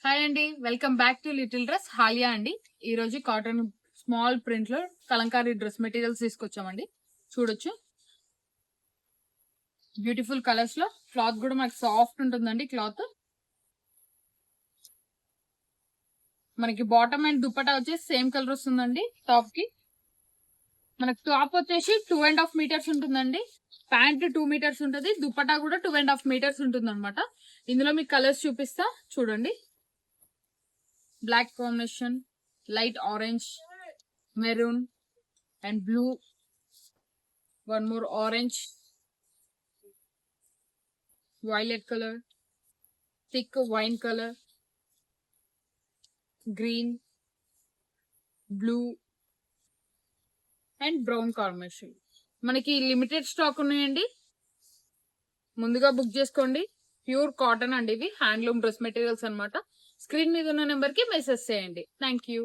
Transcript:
Hi అండి, welcome back to little dress హాలియా అండి. ఈ రోజు కాటన్ స్మాల్ ప్రింట్ లో కలంకారీ డ్రెస్ మెటీరియల్స్ తీసుకొచ్చామండి. చూడొచ్చు, బ్యూటిఫుల్ కలర్స్ లో. క్లాత్ కూడా మనకి సాఫ్ట్ ఉంటుందండి. క్లాత్ మనకి బాటమ్ అండ్ దుపట్టా వచ్చేసి సేమ్ కలర్ వస్తుందండి. టాప్ కి మనకి టాప్ వచ్చేసి 2.5 మీటర్స్ ఉంటుందండి. ప్యాంట్ 2 మీటర్స్ ఉంటుంది. దుపట్టా కూడా 2.5 మీటర్స్ ఉంటుంది అనమాట. ఇందులో మీకు కలర్స్ చూపిస్తా చూడండి. Black combination, light orange, maroon and blue, one more orange, violet color, thick wine color, green, blue and brown combination. మనకి లిమిటెడ్ స్టాక్ ఉన్నాయండి, ముందుగా బుక్ చేసుకోండి. ప్యూర్ కాటన్ అండి, ఇవి హ్యాండ్లూమ్ డ్రెస్ మెటీరియల్స్ అనమాట. స్క్రీన్ మీద ఉన్న నెంబర్ కి మెసేజ్ చేయండి. Thank you.